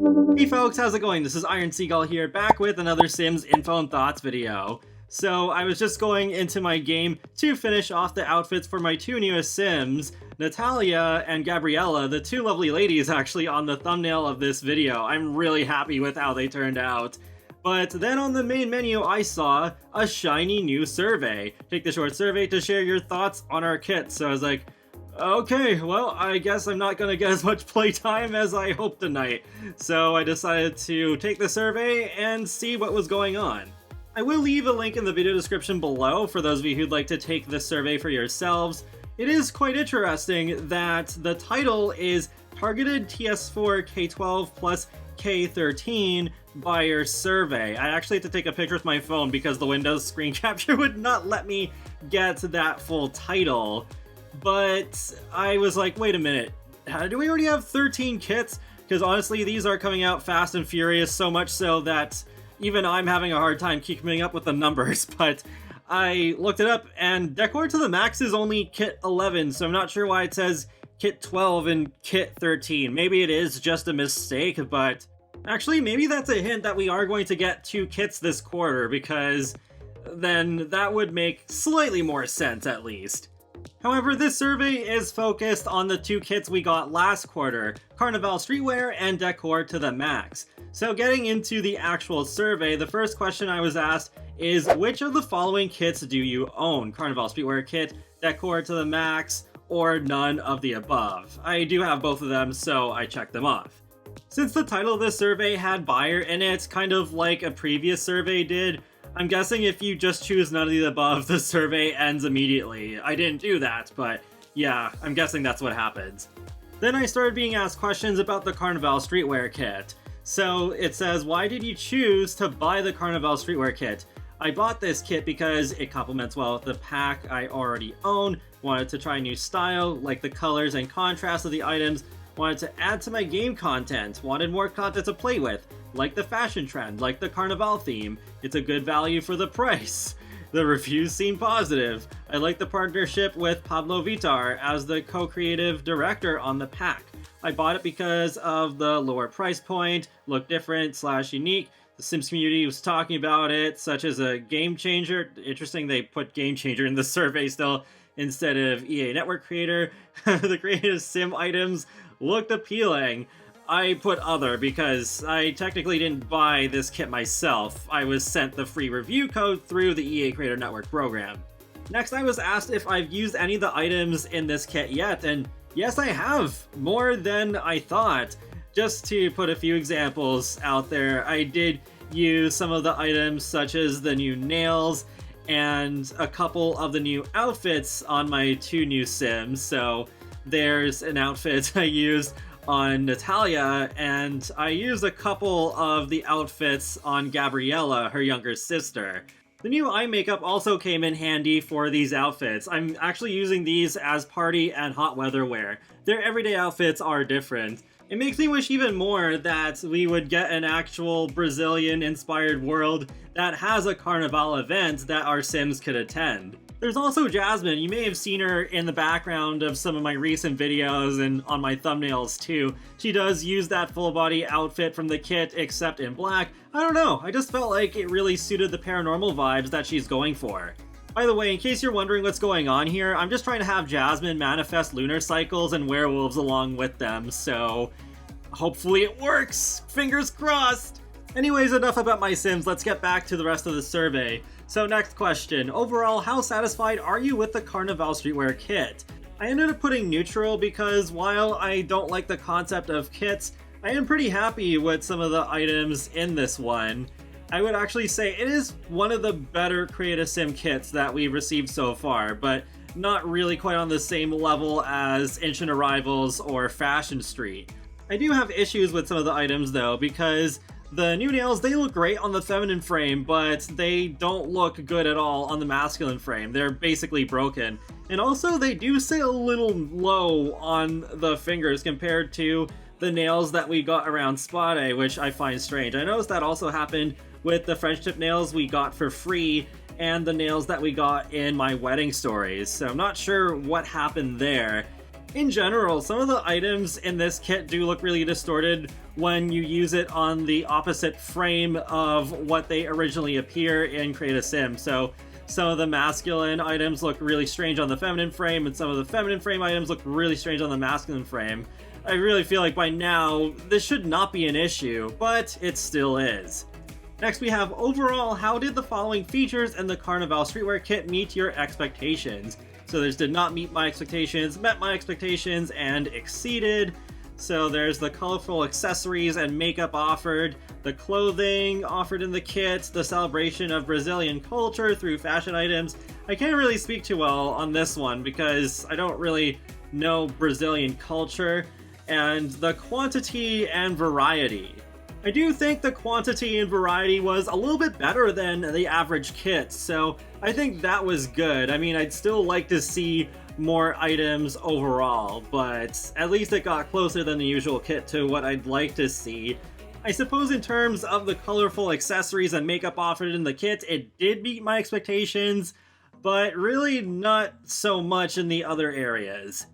Hey folks, how's it going? This is Iron Seagull here, back with another Sims Info and Thoughts video. So I was just going into my game to finish off the outfits for my two newest Sims, Natalia and Gabriella, the two lovely ladies actually on the thumbnail of this video. I'm really happy with how they turned out. But then on the main menu I saw a shiny new survey. Take the short survey to share your thoughts on our kit. So I was like, okay, well, I guess I'm not gonna get as much playtime as I hoped tonight. So I decided to take the survey and see what was going on. I will leave a link in the video description below for those of you who'd like to take this survey for yourselves. It is quite interesting that the title is Targeted TS4 K12 plus K13 Buyer Survey. I actually had to take a picture with my phone because the Windows screen capture would not let me get that full title. But I was like, wait a minute, do we already have 13 kits? Because honestly, these are coming out fast and furious, so much so that even I'm having a hard time keeping up with the numbers. But I looked it up, and Decor to the Max is only kit 11, so I'm not sure why it says kit 12 and kit 13. Maybe it is just a mistake, but actually maybe that's a hint that we are going to get 2 kits this quarter, because then that would make slightly more sense at least. However, this survey is focused on the 2 kits we got last quarter, Carnival Streetwear and Decor to the Max. So getting into the actual survey, the first question I was asked is, which of the following kits do you own? Carnival Streetwear kit, Decor to the Max, or none of the above? I do have both of them, so I checked them off. Since the title of this survey had buyer in it, kind of like a previous survey did, I'm guessing if you just choose none of the above, the survey ends immediately. I didn't do that, but yeah, I'm guessing that's what happens. Then I started being asked questions about the Carnival Streetwear kit. So it says, why did you choose to buy the Carnival Streetwear kit? I bought this kit because it complements well with the pack I already own, wanted to try a new style, like the colors and contrast of the items, wanted to add to my game content, wanted more content to play with, like the fashion trend, like the Carnival theme. It's a good value for the price. The reviews seem positive. I like the partnership with Pablo Vittar as the co-creative director on the pack. I bought it because of the lower price point, look different / unique. The Sims community was talking about it, such as a game changer. Interesting they put game changer in the survey still instead of EA Network creator. The creative sim items looked appealing. I put other because I technically didn't buy this kit myself. I was sent the free review code through the EA Creator Network program. Next, I was asked if I've used any of the items in this kit yet, and yes, I have, more than I thought. Just to put a few examples out there, I did use some of the items such as the new nails and a couple of the new outfits on my 2 new Sims. So there's an outfit I used on Natalia, and I used a couple of the outfits on Gabriella, her younger sister. The new eye makeup also came in handy for these outfits. I'm actually using these as party and hot weather wear. Their everyday outfits are different. It makes me wish even more that we would get an actual Brazilian-inspired world that has a Carnival event that our Sims could attend. There's also Jasmine. You may have seen her in the background of some of my recent videos and on my thumbnails too. She does use that full body outfit from the kit, except in black. I don't know, I just felt like it really suited the paranormal vibes that she's going for. By the way, in case you're wondering what's going on here, I'm just trying to have Jasmine manifest lunar cycles and werewolves along with them, so hopefully it works! Fingers crossed! Anyways, enough about my Sims, let's get back to the rest of the survey. So next question, overall, how satisfied are you with the Carnival Streetwear kit? I ended up putting neutral because while I don't like the concept of kits, I am pretty happy with some of the items in this one. I would actually say it is one of the better Create a Sim kits that we've received so far, but not really quite on the same level as Ancient Arrivals or Fashion Street. I do have issues with some of the items though, because the new nails, they look great on the feminine frame, but they don't look good at all on the masculine frame. They're basically broken. And also, they do sit a little low on the fingers compared to the nails that we got around Spade, which I find strange. I noticed that also happened with the French tip nails we got for free and the nails that we got in my wedding stories. So I'm not sure what happened there. In general, some of the items in this kit do look really distorted when you use it on the opposite frame of what they originally appear in Create a Sim. So some of the masculine items look really strange on the feminine frame, and some of the feminine frame items look really strange on the masculine frame. I really feel like by now, this should not be an issue, but it still is. Next we have overall, how did the following features in the Carnival Streetwear kit meet your expectations? So there's did not meet my expectations, met my expectations, and exceeded. So there's the colorful accessories and makeup offered, the clothing offered in the kit, the celebration of Brazilian culture through fashion items. I can't really speak too well on this one because I don't really know Brazilian culture, and the quantity and variety. I do think the quantity and variety was a little bit better than the average kit, so I think that was good. I mean, I'd still like to see more items overall, but at least it got closer than the usual kit to what I'd like to see. I suppose in terms of the colorful accessories and makeup offered in the kit, it did meet my expectations, but really not so much in the other areas.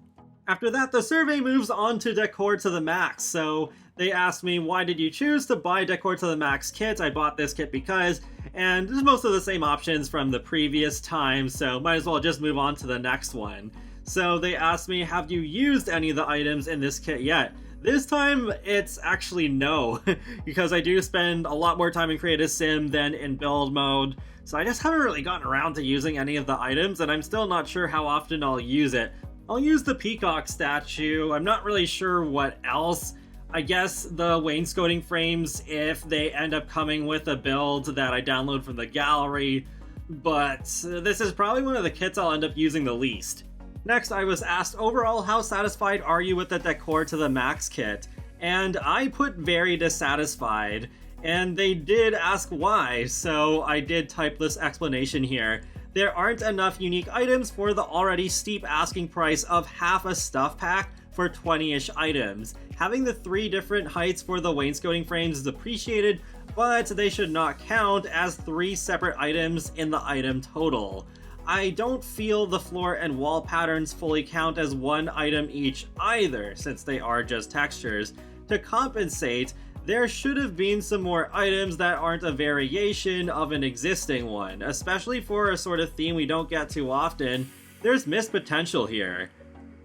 After that, the survey moves on to Decor to the Max, so they asked me, why did you choose to buy Decor to the Max kit? I bought this kit because, and there's most of the same options from the previous time, so might as well just move on to the next one. So they asked me, have you used any of the items in this kit yet? This time, it's actually no, because I do spend a lot more time in Create a Sim than in build mode, so I just haven't really gotten around to using any of the items, and I'm still not sure how often I'll use it. I'll use the peacock statue, I'm not really sure what else. I guess the wainscoting frames if they end up coming with a build that I download from the gallery, but this is probably one of the kits I'll end up using the least. Next, I was asked overall, how satisfied are you with the Decor to the Max kit? And I put very dissatisfied, and they did ask why, so I did type this explanation here. There aren't enough unique items for the already steep asking price of half a stuff pack for 20-ish items. Having the 3 different heights for the wainscoting frames is appreciated, but they should not count as 3 separate items in the item total. I don't feel the floor and wall patterns fully count as one item each either, since they are just textures. To compensate, there should have been some more items that aren't a variation of an existing one, especially for a sort of theme we don't get too often. There's missed potential here.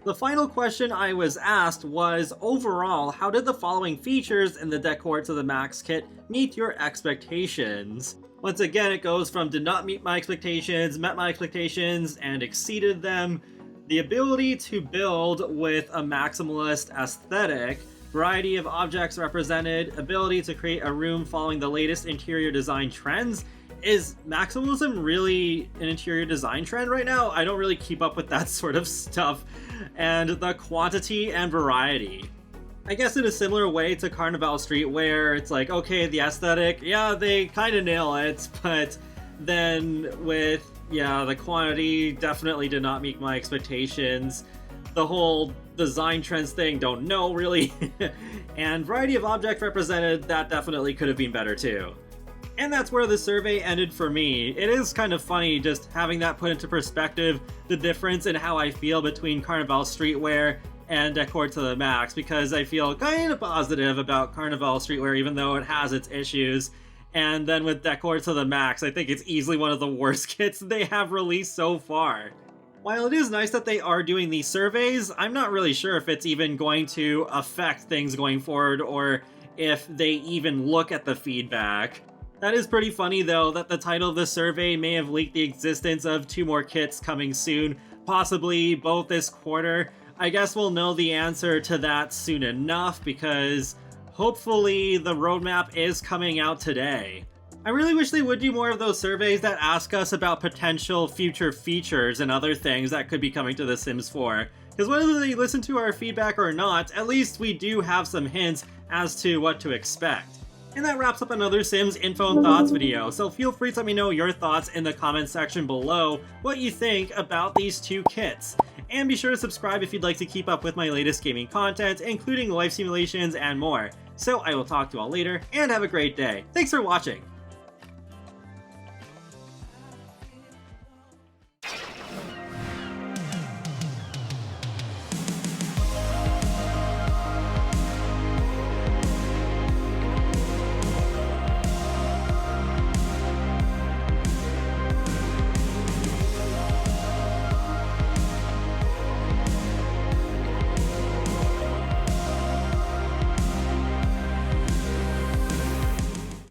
The final question I was asked was, overall, how did the following features in the Decor to the Max kit meet your expectations? Once again, it goes from did not meet my expectations, met my expectations, and exceeded them. The ability to build with a maximalist aesthetic, variety of objects represented, ability to create a room following the latest interior design trends. Is maximalism really an interior design trend right now? I don't really keep up with that sort of stuff. And the quantity and variety. I guess in a similar way to Carnival Street, where it's like, okay, the aesthetic, yeah, they kind of nail it, but then with, yeah, the quantity definitely did not meet my expectations. The whole design trends thing, don't know really. And variety of objects represented, that definitely could have been better too. And that's where the survey ended for me. It is kind of funny just having that put into perspective, the difference in how I feel between Carnival Streetwear and Decor to the Max, because I feel kind of positive about Carnival Streetwear even though it has its issues. And then with Decor to the Max, I think it's easily one of the worst kits they have released so far. While it is nice that they are doing these surveys, I'm not really sure if it's even going to affect things going forward or if they even look at the feedback. That is pretty funny though, that the title of the survey may have leaked the existence of 2 more kits coming soon, possibly both this quarter. I guess we'll know the answer to that soon enough, because hopefully the roadmap is coming out today. I really wish they would do more of those surveys that ask us about potential future features and other things that could be coming to The Sims 4. Because whether they listen to our feedback or not, at least we do have some hints as to what to expect. And that wraps up another Sims Info and Thoughts video, so feel free to let me know your thoughts in the comments section below, what you think about these 2 kits. And be sure to subscribe if you'd like to keep up with my latest gaming content, including life simulations and more. So I will talk to you all later, and have a great day. Thanks for watching!